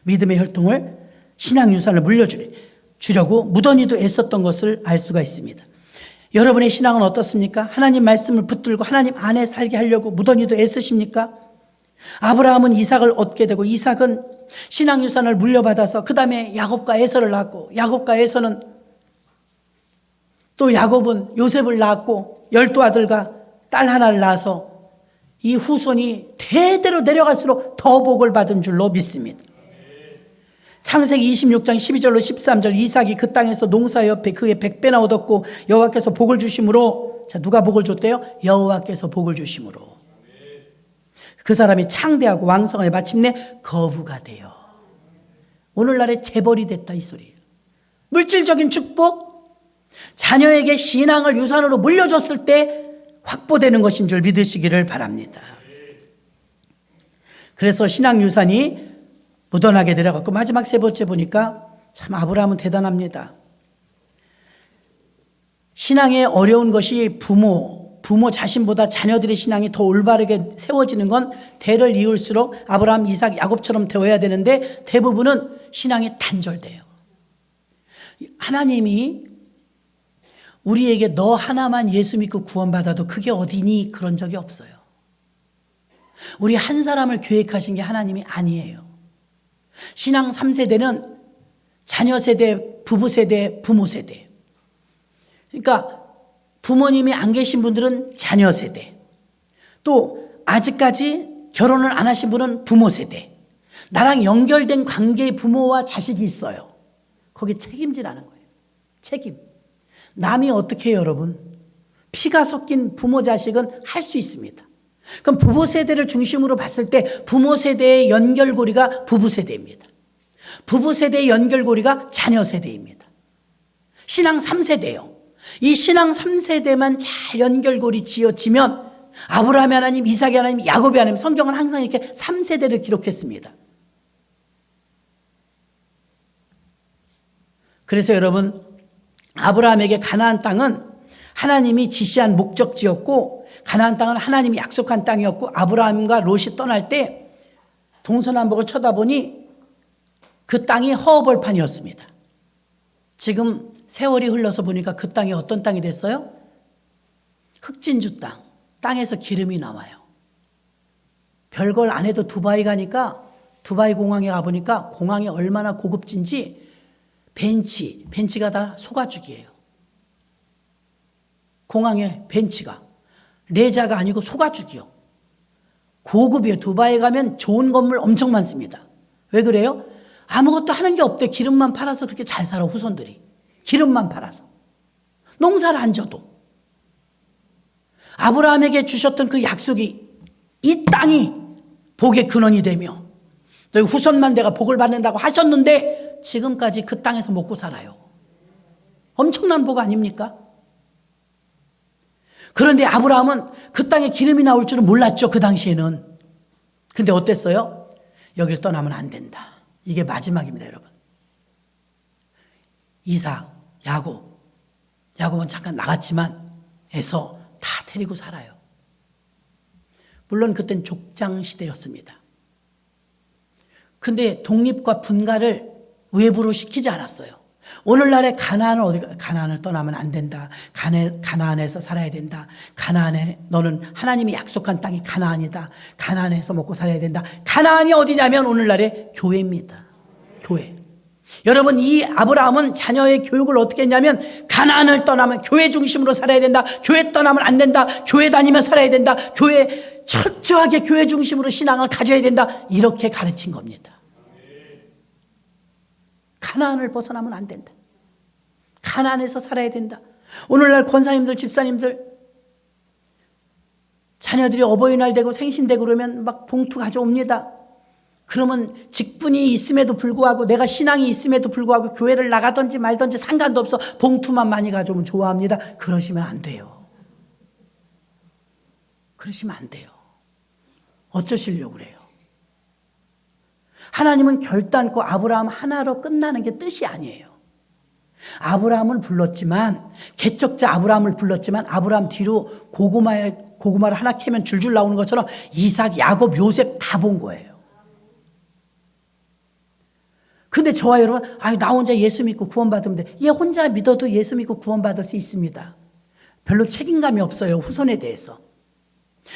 믿음의 혈통을 신앙 유산을 물려주려고 무던히도 애썼던 것을 알 수가 있습니다. 여러분의 신앙은 어떻습니까? 하나님 말씀을 붙들고 하나님 안에 살게 하려고 무던히도 애쓰십니까? 아브라함은 이삭을 얻게 되고 이삭은 신앙 유산을 물려받아서 그 다음에 야곱과 에서를 낳았고 야곱과 에서는 또 야곱은 요셉을 낳았고 12아들과 딸 하나를 낳아서 이 후손이 대대로 내려갈수록 더 복을 받은 줄로 믿습니다. 창세기 26장 12절로 13절 이삭이 그 땅에서 농사 옆에 그의 100배나 얻었고 여호와께서 복을 주심으로, 자, 누가 복을 줬대요? 여호와께서 복을 주심으로 그 사람이 창대하고 왕성하여 마침내 거부가 되어 오늘날의 재벌이 됐다, 이 소리예요. 물질적인 축복, 자녀에게 신앙을 유산으로 물려줬을 때 확보되는 것인 줄 믿으시기를 바랍니다. 그래서 신앙 유산이 묻어나게 되어갖고 마지막 세 번째 보니까 참 아브라함은 대단합니다. 신앙에 어려운 것이 부모 자신보다 자녀들의 신앙이 더 올바르게 세워지는 건 대를 이을수록 아브라함, 이삭, 야곱처럼 되어야 되는데 대부분은 신앙이 단절돼요. 하나님이 우리에게 너 하나만 예수 믿고 구원받아도 그게 어디니 그런 적이 없어요. 우리 한 사람을 계획하신 게 하나님이 아니에요. 신앙 3세대는 자녀 세대, 부부 세대, 부모 세대. 그러니까 부모님이 안 계신 분들은 자녀 세대. 또 아직까지 결혼을 안 하신 분은 부모 세대. 나랑 연결된 관계의 부모와 자식이 있어요. 거기 책임지라는 거예요. 책임. 남이 어떻게 해요, 여러분? 피가 섞인 부모 자식은 할 수 있습니다. 그럼 부부 세대를 중심으로 봤을 때 부모 세대의 연결고리가 부부 세대입니다. 부부 세대의 연결고리가 자녀 세대입니다. 신앙 3세대예요. 이 신앙 3세대만 잘 연결고리 지어지면 아브라함의 하나님, 이삭의 하나님, 야곱의 하나님, 성경은 항상 이렇게 3세대를 기록했습니다. 그래서 여러분, 아브라함에게 가나안 땅은 하나님이 지시한 목적지였고 가나안 땅은 하나님이 약속한 땅이었고 아브라함과 롯이 떠날 때 동서남북을 쳐다보니 그 땅이 허허벌판이었습니다. 지금 세월이 흘러서 보니까 그 땅이 어떤 땅이 됐어요? 흑진주 땅. 땅에서 기름이 나와요. 별걸 안 해도 두바이 가니까 두바이 공항에 가보니까 공항이 얼마나 고급진지 벤치가 다 소가죽이에요. 공항에 벤치가 레자가 아니고 소가죽이요. 고급이에요. 두바이에 가면 좋은 건물 엄청 많습니다. 왜 그래요? 아무것도 하는 게 없대. 기름만 팔아서 그렇게 잘 살아, 후손들이. 기름만 팔아서. 농사를 안 져도. 아브라함에게 주셨던 그 약속이 이 땅이 복의 근원이 되며 너희 후손만 내가 복을 받는다고 하셨는데 지금까지 그 땅에서 먹고 살아요. 엄청난 복 아닙니까? 그런데 아브라함은 그 땅에 기름이 나올 줄은 몰랐죠. 그 당시에는. 근데 어땠어요? 여길 떠나면 안 된다. 이게 마지막입니다, 여러분. 이삭, 야곱은 잠깐 나갔지만 에서 다 데리고 살아요. 물론 그땐 족장 시대였습니다. 근데 독립과 분가를 외부로 시키지 않았어요. 오늘날의 가나안을 떠나면 안 된다. 가나안에서 살아야 된다. 가나안에 너는 하나님이 약속한 땅이 가나안이다. 가나안에서 먹고 살아야 된다. 가나안이 어디냐면 오늘날의 교회입니다. 교회. 여러분, 이 아브라함은 자녀의 교육을 어떻게 했냐면 가나안을 떠나면 교회 중심으로 살아야 된다. 교회 떠나면 안 된다. 교회 다니며 살아야 된다. 교회 철저하게 교회 중심으로 신앙을 가져야 된다. 이렇게 가르친 겁니다. 가나안을 벗어나면 안 된다. 가나안에서 살아야 된다. 오늘날 권사님들, 집사님들 자녀들이 어버이날 되고 생신 되고 그러면 막 봉투 가져옵니다. 그러면 직분이 있음에도 불구하고 내가 신앙이 있음에도 불구하고 교회를 나가든지 말든지 상관도 없어 봉투만 많이 가져오면 좋아합니다. 그러시면 안 돼요. 그러시면 안 돼요. 어쩌시려고 그래요? 하나님은 결단코 아브라함 하나로 끝나는 게 뜻이 아니에요. 아브라함을 불렀지만 개척자 아브라함을 불렀지만 아브라함 뒤로 고구마를 하나 캐면 줄줄 나오는 것처럼 이삭, 야곱, 요셉 다 본 거예요. 근데 저와 여러분, 나 혼자 예수 믿고 구원받으면 돼. 얘 혼자 믿어도 예수 믿고 구원받을 수 있습니다. 별로 책임감이 없어요, 후손에 대해서.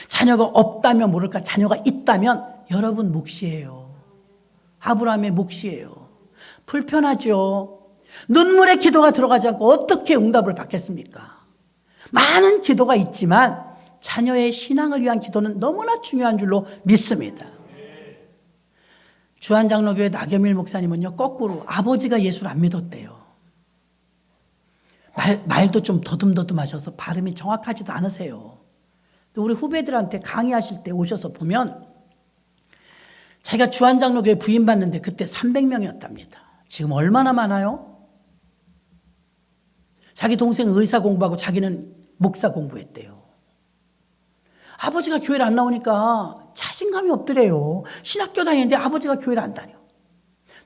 자녀가 없다면 모를까, 자녀가 있다면 여러분 몫이에요. 아브라함의 몫이에요. 불편하죠. 눈물의 기도가 들어가지 않고 어떻게 응답을 받겠습니까? 많은 기도가 있지만 자녀의 신앙을 위한 기도는 너무나 중요한 줄로 믿습니다. 주한장로교회 나겸일 목사님은요, 거꾸로 아버지가 예수를 안 믿었대요. 말도 좀 더듬더듬하셔서 발음이 정확하지도 않으세요. 또 우리 후배들한테 강의하실 때 오셔서 보면 자기가 주한장로교회 부임받는데 그때 300명이었답니다. 지금 얼마나 많아요? 자기 동생 의사 공부하고 자기는 목사 공부했대요. 아버지가 교회를 안 나오니까 자신감이 없더래요. 신학교 다니는데 아버지가 교회를 안 다녀.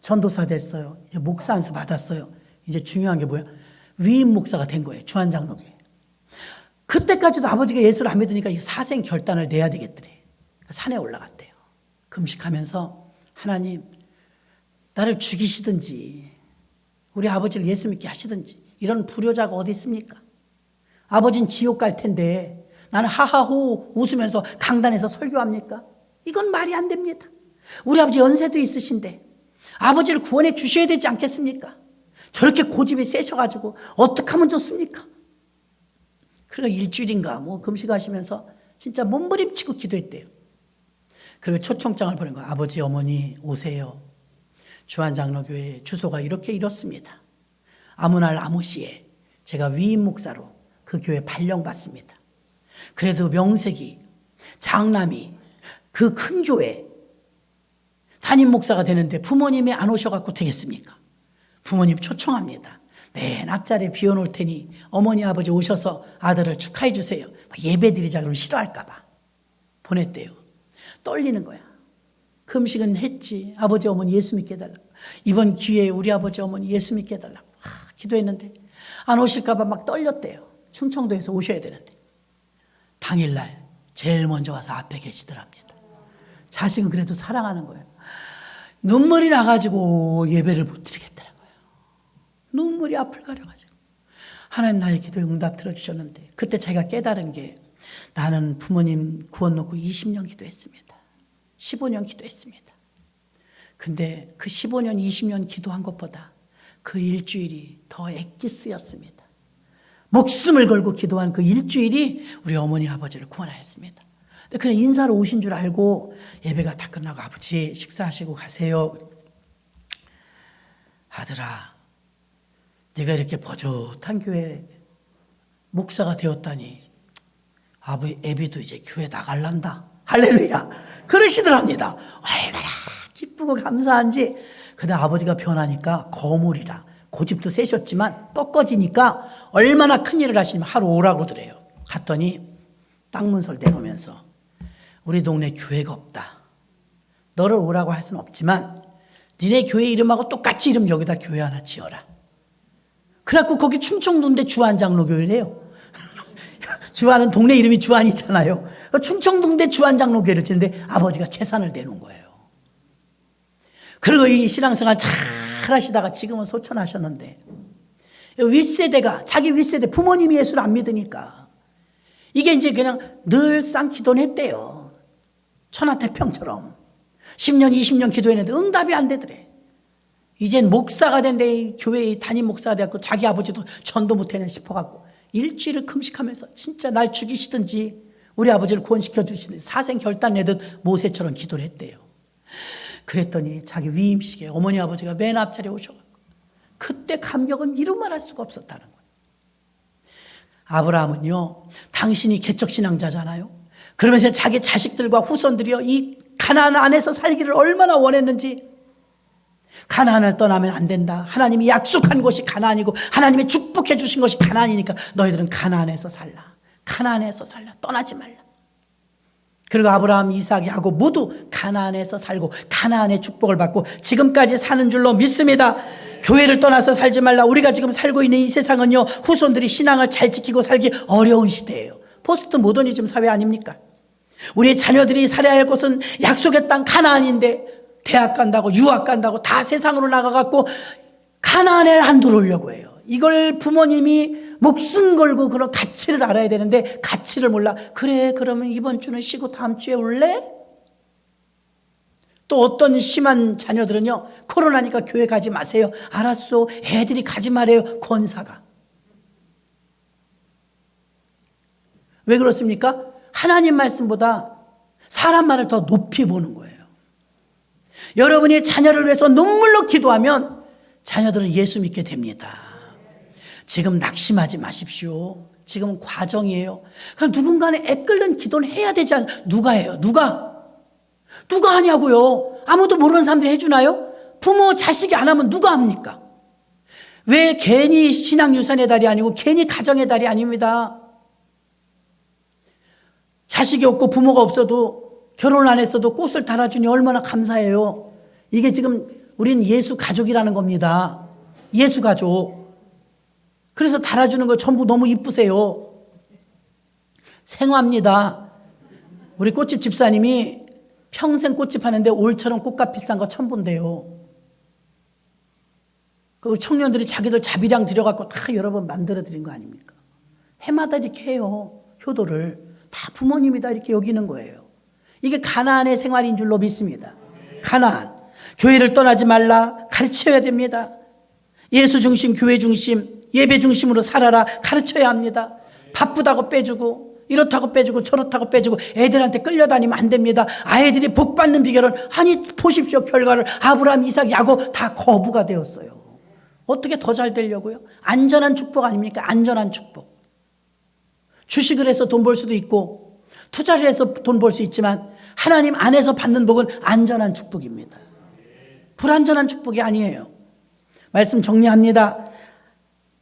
전도사 됐어요. 이제 목사 안수 받았어요. 이제 중요한 게 뭐야? 위임 목사가 된 거예요. 주한장로교회. 그때까지도 아버지가 예수를 안 믿으니까 사생 결단을 내야 되겠더래. 산에 올라갔대요. 금식하면서 하나님, 나를 죽이시든지 우리 아버지를 예수 믿게 하시든지, 이런 불효자가 어디 있습니까? 아버지는 지옥 갈 텐데 나는 하하호 웃으면서 강단에서 설교합니까? 이건 말이 안 됩니다. 우리 아버지 연세도 있으신데 아버지를 구원해 주셔야 되지 않겠습니까? 저렇게 고집이 세셔가지고 어떻게 하면 좋습니까? 그리고 일주일인가 뭐 금식하시면서 진짜 몸부림치고 기도했대요. 그리고 초청장을 보낸 거예요. 아버지 어머니 오세요. 주한장로교회 주소가 이렇습니다. 아무 날 아무 시에 제가 위임 목사로 그 교회 발령받습니다. 그래도 명색이 장남이 그 큰 교회 담임 목사가 되는데 부모님이 안 오셔갖고 되겠습니까? 부모님 초청합니다. 맨 앞자리에 비워놓을 테니 어머니 아버지 오셔서 아들을 축하해 주세요. 예배 드리자 그러면 싫어할까 봐 보냈대요. 떨리는 거야. 금식은 했지. 아버지 어머니 예수 믿게 해달라고. 이번 기회에 우리 아버지 어머니 예수 믿게 해달라고 기도했는데 안 오실까 봐 막 떨렸대요. 충청도에서 오셔야 되는데 당일날 제일 먼저 와서 앞에 계시더랍니다. 자식은 그래도 사랑하는 거예요. 눈물이 나가지고 예배를 못 드리겠다는 거예요. 눈물이 앞을 가려가지고. 하나님 나의 기도에 응답 들어주셨는데 그때 자기가 깨달은 게 나는 부모님 구원 놓고 20년 기도했습니다. 15년 기도했습니다. 근데 그 15년, 20년 기도한 것보다 그 일주일이 더 엑기스였습니다. 목숨을 걸고 기도한 그 일주일이 우리 어머니 아버지를 구원하였습니다. 근데 그냥 인사로 오신 줄 알고 예배가 다 끝나고 아버지 식사하시고 가세요. 아들아, 네가 이렇게 버젓한 교회 목사가 되었다니 아버지 애비도 이제 교회 나갈란다. 할렐루야. 그러시더랍니다. 얼마나 기쁘고 감사한지. 근데 아버지가 변하니까 거물이라 고집도 세셨지만 꺾어지니까 얼마나 큰일을 하시면 하루 오라고 그래요. 갔더니 땅 문서를 내놓으면서 우리 동네 교회가 없다. 너를 오라고 할 수는 없지만 니네 교회 이름하고 똑같이 이름 여기다 교회 하나 지어라. 그래갖고 거기 충청도인데 주한장로교회래요. 주한은 동네 이름이 주한이잖아요. 충청도인데 주한장로교회를 지는데 아버지가 재산을 내놓은 거예요. 그리고 이 신앙생활 잘 하시다가 지금은 소천하셨는데 윗세대가 자기 윗세대 부모님이 예수를 안 믿으니까 이게 이제 그냥 늘상 기도는 했대요. 천하태평처럼 10년 20년 기도했는데 응답이 안 되더래. 이젠 목사가 된대. 교회 담임 목사가 돼갖고 자기 아버지도 전도 못했네 싶어갖고 일주일을 금식하면서 진짜 날 죽이시든지 우리 아버지를 구원시켜 주시든지 사생 결단 내듯 모세처럼 기도를 했대요. 그랬더니 자기 위임식에 어머니 아버지가 맨 앞자리에 오셔갖고 그때 감격은 이루 말할 수가 없었다는 거예요. 아브라함은요, 당신이 개척신앙자잖아요. 그러면서 자기 자식들과 후손들이요, 이 가나안 안에서 살기를 얼마나 원했는지. 가나안을 떠나면 안 된다. 하나님이 약속한 곳이 가나안이고 하나님이 축복해 주신 것이 가나안이니까 너희들은 가나안에서 살라. 가나안에서 살라. 떠나지 말라. 그리고 아브라함, 이삭, 야곱 모두 가나안에서 살고 가나안의 축복을 받고 지금까지 사는 줄로 믿습니다. 교회를 떠나서 살지 말라. 우리가 지금 살고 있는 이 세상은요, 후손들이 신앙을 잘 지키고 살기 어려운 시대예요. 포스트 모더니즘 사회 아닙니까? 우리 자녀들이 살아야 할 곳은 약속의 땅 가나안인데 대학 간다고 유학 간다고 다 세상으로 나가갖고 가나안에 안 들어오려고 해요. 이걸 부모님이 목숨 걸고 그런 가치를 알아야 되는데 가치를 몰라. 그래, 그러면 이번 주는 쉬고 다음 주에 올래? 또 어떤 심한 자녀들은요, 코로나니까 교회 가지 마세요. 알았어. 애들이 가지 말아요. 권사가. 왜 그렇습니까? 하나님 말씀보다 사람 말을 더 높이 보는 거예요. 여러분이 자녀를 위해서 눈물로 기도하면 자녀들은 예수 믿게 됩니다. 지금 낙심하지 마십시오. 지금은 과정이에요. 그럼 누군가는 애끓는 기도를 해야 되지 않아요? 누가 해요? 누가 하냐고요? 아무도 모르는 사람들이 해주나요? 부모 자식이 안 하면 누가 합니까? 왜 괜히 신앙유산의 달이 아니고 괜히 가정의 달이 아닙니다. 자식이 없고 부모가 없어도 결혼을 안 했어도 꽃을 달아주니 얼마나 감사해요. 이게 지금 우린 예수 가족이라는 겁니다. 예수 가족. 그래서 달아주는 거 전부 너무 이쁘세요. 생화입니다. 우리 꽃집 집사님이 평생 꽃집 하는데 올처럼 꽃값 비싼 거 처음 본대요. 그 청년들이 자기들 자비량 들여갖고 다 여러 번 만들어 드린 거 아닙니까? 해마다 이렇게 해요. 효도를. 다 부모님이다 이렇게 여기는 거예요. 이게 가나안의 생활인 줄로 믿습니다. 가나안. 교회를 떠나지 말라. 가르쳐야 됩니다. 예수 중심, 교회 중심, 예배 중심으로 살아라. 가르쳐야 합니다. 바쁘다고 빼주고 이렇다고 빼주고 저렇다고 빼주고 애들한테 끌려다니면 안 됩니다. 아이들이 복 받는 비결은 아니 보십시오. 결과를 아브라함, 이삭, 야곱 다 거부가 되었어요. 어떻게 더 잘 되려고요? 안전한 축복 아닙니까? 안전한 축복. 주식을 해서 돈 벌 수도 있고 투자를 해서 돈 벌 수 있지만 하나님 안에서 받는 복은 안전한 축복입니다. 불안전한 축복이 아니에요. 말씀 정리합니다.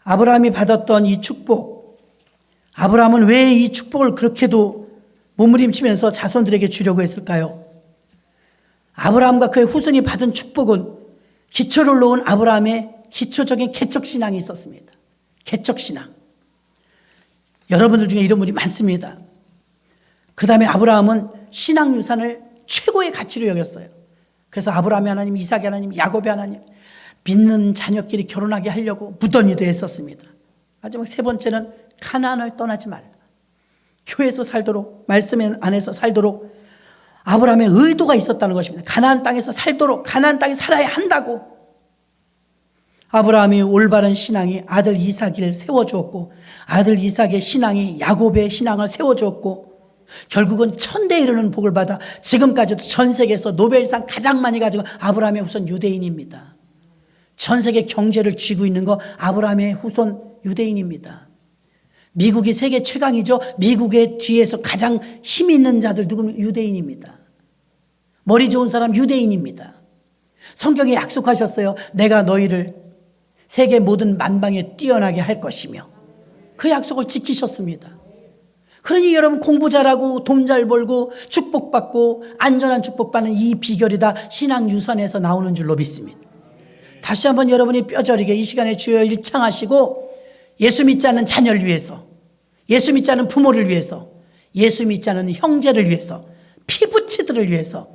아브라함이 받았던 이 축복, 아브라함은 왜 이 축복을 그렇게도 몸부림치면서 자손들에게 주려고 했을까요? 아브라함과 그의 후손이 받은 축복은 기초를 놓은 아브라함의 기초적인 개척신앙이 있었습니다. 개척신앙. 여러분들 중에 이런 분이 많습니다. 그 다음에 아브라함은 신앙유산을 최고의 가치로 여겼어요. 그래서 아브라함의 하나님, 이삭의 하나님, 야곱의 하나님, 믿는 자녀끼리 결혼하게 하려고 무던히도 했었습니다. 마지막 세 번째는 가나안을 떠나지 말라. 교회에서 살도록, 말씀 안에서 살도록 아브라함의 의도가 있었다는 것입니다. 가나안 땅에서 살도록, 가나안 땅에 살아야 한다고. 아브라함이 올바른 신앙이 아들 이삭을 세워주었고 아들 이삭의 신앙이 야곱의 신앙을 세워주었고 결국은 1000대 이르는 복을 받아 지금까지도 전 세계에서 노벨상 가장 많이 가지고 아브라함의 후손 유대인입니다. 전 세계 경제를 쥐고 있는 거 아브라함의 후손 유대인입니다. 미국이 세계 최강이죠. 미국의 뒤에서 가장 힘 있는 자들 누구는 유대인입니다. 머리 좋은 사람 유대인입니다. 성경에 약속하셨어요. 내가 너희를 세계 모든 만방에 뛰어나게 할 것이며 그 약속을 지키셨습니다. 그러니 여러분 공부 잘하고 돈 잘 벌고 축복받고 안전한 축복받는 이 비결이 다 신앙 유산에서 나오는 줄로 믿습니다. 다시 한번 여러분이 뼈저리게 이 시간에 주여 일창하시고 예수 믿지 않는 자녀를 위해서, 예수 믿지 않는 부모를 위해서, 예수 믿지 않는 형제를 위해서, 피부치들을 위해서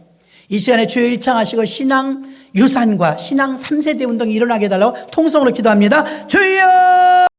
이 시간에 주여 일창하시고 신앙 유산과 신앙 3세대 운동이 일어나게 해달라고 통성으로 기도합니다. 주여!